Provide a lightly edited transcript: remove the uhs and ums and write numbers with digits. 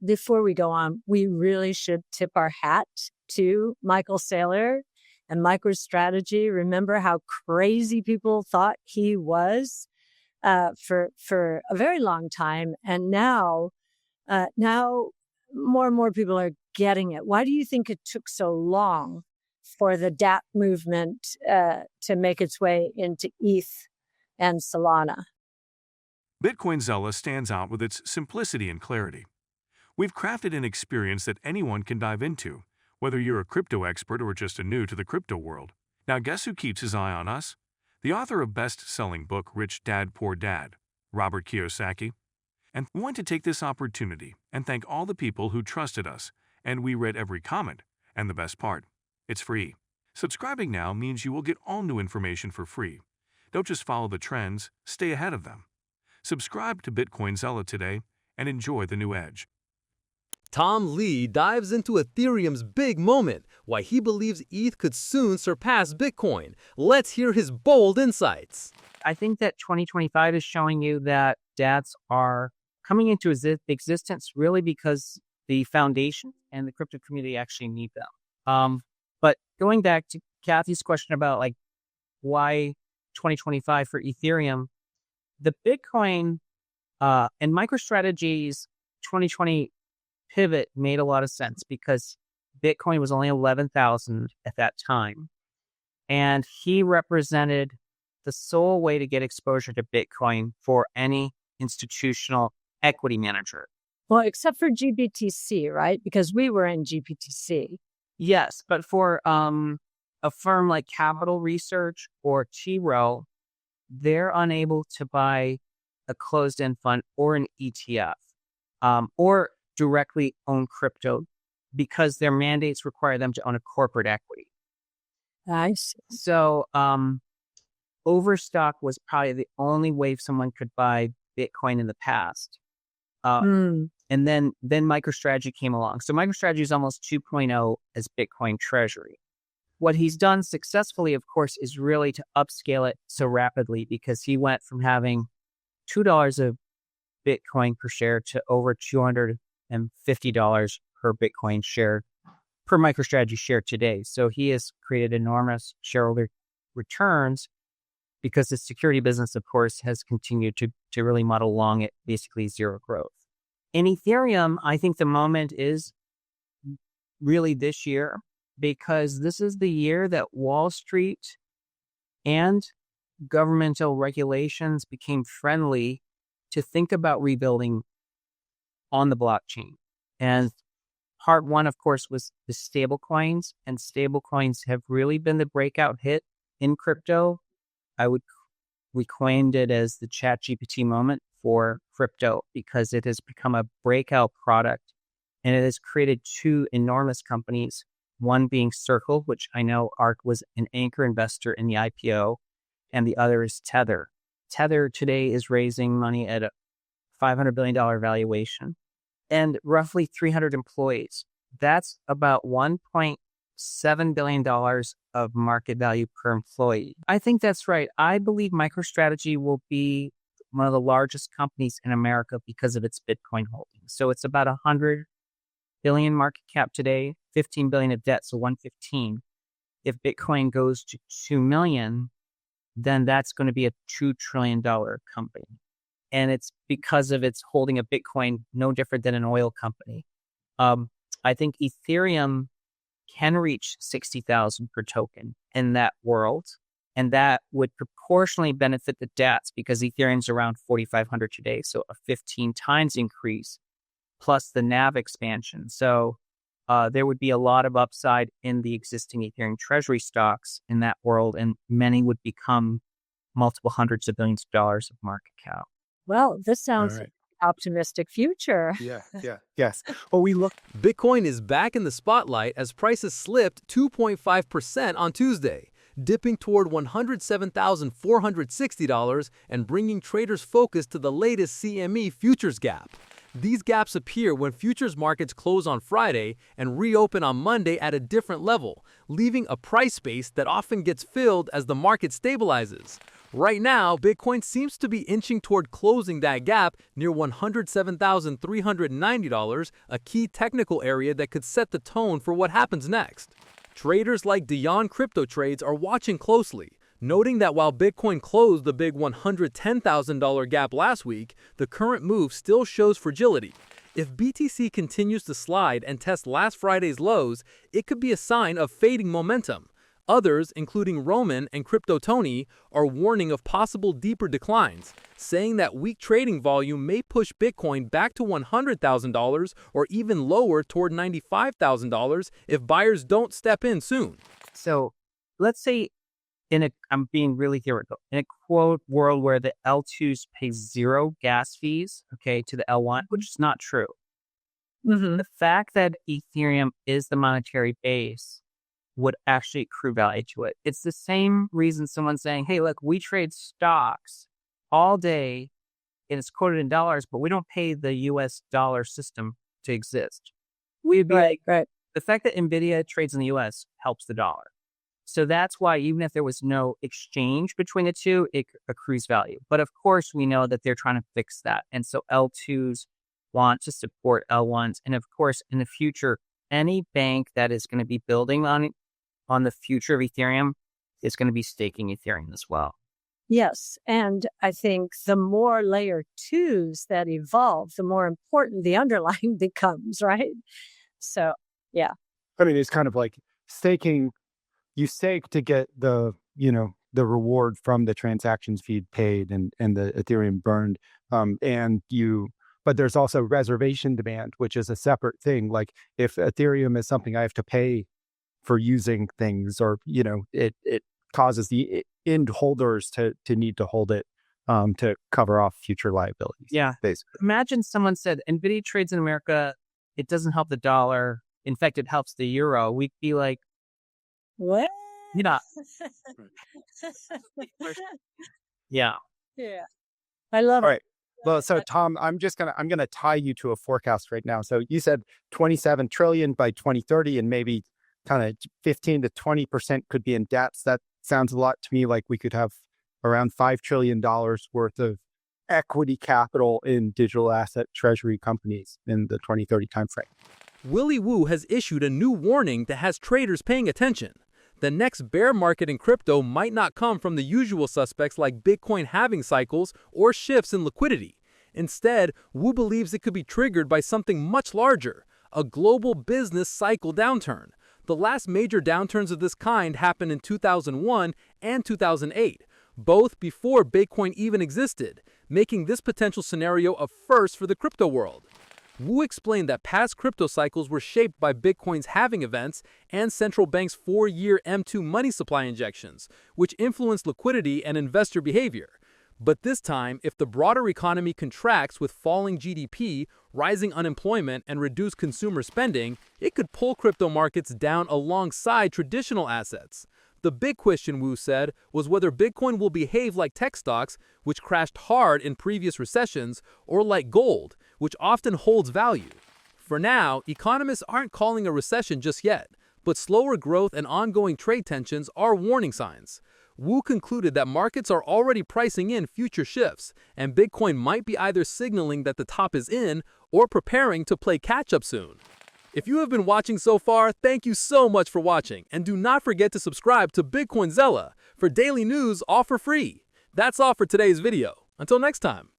before we go on, we really should tip our hat to Michael Saylor and MicroStrategy. Remember how crazy people thought he was for a very long time, and now more and more people are getting it. Why do you think it took so long for the DApp movement to make its way into ETH and Solana? Bitcoin Zella stands out with its simplicity and clarity. We've crafted an experience that anyone can dive into, whether you're a crypto expert or just a new to the crypto world. Now, guess who keeps his eye on us? The author of best-selling book Rich Dad Poor Dad, Robert Kiyosaki. And we want to take this opportunity and thank all the people who trusted us, and we read every comment. And the best part, it's free. Subscribing now means you will get all new information for free. Don't just follow the trends, stay ahead of them. Subscribe to Bitcoin Zella today and enjoy the new edge. Tom Lee dives into Ethereum's big moment, why he believes ETH could soon surpass Bitcoin. Let's hear his bold insights. I think that 2025 is showing you that DApps are coming into existence really because the foundation and the crypto community actually need them. But going back to Cathie's question about like why 2025 for Ethereum, the Bitcoin and MicroStrategy's 2020 pivot made a lot of sense because Bitcoin was only 11,000 at that time. And he represented the sole way to get exposure to Bitcoin for any institutional equity manager. Well, except for GBTC, right? Because we were in GBTC. Yes, but for a firm like Capital Research or T. Rowe, they're unable to buy a closed-end fund or an ETF or directly own crypto because their mandates require them to own a corporate equity. I see. So Overstock was probably the only way someone could buy Bitcoin in the past. And then MicroStrategy came along. So MicroStrategy is almost 2.0 as Bitcoin Treasury. What he's done successfully, of course, is really to upscale it so rapidly because he went from having $2 of Bitcoin per share to over $250 per Bitcoin share per MicroStrategy share today. So he has created enormous shareholder returns because the security business, of course, has continued to really muddle along at basically zero growth. In Ethereum, I think the moment is really this year, because this is the year that Wall Street and governmental regulations became friendly to think about rebuilding on the blockchain. And part one, of course, was the stable coins, and stable coins have really been the breakout hit in crypto. We coined it as the ChatGPT moment for crypto because it has become a breakout product, and it has created two enormous companies. One being Circle, which I know ARK was an anchor investor in the IPO, and the other is Tether. Tether today is raising money at a $500 billion valuation and roughly 300 employees. That's about $1.7 billion of market value per employee. I think that's right. I believe MicroStrategy will be one of the largest companies in America because of its Bitcoin holdings. So it's about 100 billion market cap today, 15 billion of debt, so 115. If Bitcoin goes to 2 million, then that's going to be a $2 trillion company. And it's because of its holding of Bitcoin, no different than an oil company. I think Ethereum can reach 60,000 per token in that world. And that would proportionally benefit the dApps because Ethereum's around 4,500 today. So a 15 times increase plus the NAV expansion. So there would be a lot of upside in the existing Ethereum treasury stocks in that world, and many would become multiple hundreds of billions of dollars of market cap. Well, this sounds like an optimistic future. Yes. Well, Bitcoin is back in the spotlight as prices slipped 2.5% on Tuesday. dipping toward $107,460 and bringing traders' focus to the latest CME futures gap. These gaps appear when futures markets close on Friday and reopen on Monday at a different level, leaving a price space that often gets filled as the market stabilizes. Right now, Bitcoin seems to be inching toward closing that gap near $107,390, a key technical area that could set the tone for what happens next. Traders like Dion Crypto Trades are watching closely, noting that while Bitcoin closed the big $110,000 gap last week, the current move still shows fragility. If BTC continues to slide and test last Friday's lows, it could be a sign of fading momentum. Others, including Roman and Crypto Tony, are warning of possible deeper declines, saying that weak trading volume may push Bitcoin back to $100,000 or even lower toward $95,000 if buyers don't step in soon. So let's say I'm being really theoretical, in a quote world where the L2s pay zero gas fees, okay, to the L1, which is not true. The fact that Ethereum is the monetary base would actually accrue value to it. It's the same reason someone's saying, hey, look, we trade stocks all day and it's quoted in dollars, but we don't pay the US dollar system to exist. We'd be like, the fact that NVIDIA trades in the US helps the dollar. So that's why even if there was no exchange between the two, it accrues value. But of course, we know that they're trying to fix that. And so L2s want to support L1s. And of course, in the future, any bank that is going to be building on the future of Ethereum is going to be staking Ethereum as well. Yes. And I think the more layer twos that evolve, the more important the underlying becomes, right? So, yeah. I mean, it's kind of like staking. You stake to get the reward from the transactions feed paid and the Ethereum burned. But there's also reservation demand, which is a separate thing. Like if Ethereum is something I have to pay for using things, or it causes the end holders to need to hold it to cover off future liabilities. Yeah. Basically. Imagine someone said NVIDIA trades in America, it doesn't help the dollar. In fact, it helps the euro. We'd be like, what? Yeah. Yeah. Yeah. I love All it. right. Well, so Tom, I'm gonna tie you to a forecast right now. So you said 27 trillion by 2030, and maybe kind of 15 to 20% could be in debt. That sounds a lot to me like we could have around $5 trillion worth of equity capital in digital asset treasury companies in the 2030 timeframe. Willy Woo has issued a new warning that has traders paying attention. The next bear market in crypto might not come from the usual suspects like Bitcoin halving cycles or shifts in liquidity. Instead, Woo believes it could be triggered by something much larger, a global business cycle downturn. The last major downturns of this kind happened in 2001 and 2008, both before Bitcoin even existed, making this potential scenario a first for the crypto world. Woo explained that past crypto cycles were shaped by Bitcoin's halving events and central banks' 4-year M2 money supply injections, which influenced liquidity and investor behavior. But this time, if the broader economy contracts with falling GDP, rising unemployment, and reduced consumer spending, it could pull crypto markets down alongside traditional assets. The big question, Woo said, was whether Bitcoin will behave like tech stocks, which crashed hard in previous recessions, or like gold, which often holds value. For now, economists aren't calling a recession just yet, but slower growth and ongoing trade tensions are warning signs. Woo concluded that markets are already pricing in future shifts, and Bitcoin might be either signaling that the top is in or preparing to play catch-up soon. If you have been watching so far, thank you so much for watching, and do not forget to subscribe to Bitcoin Zella for daily news all for free. That's all for today's video. Until next time.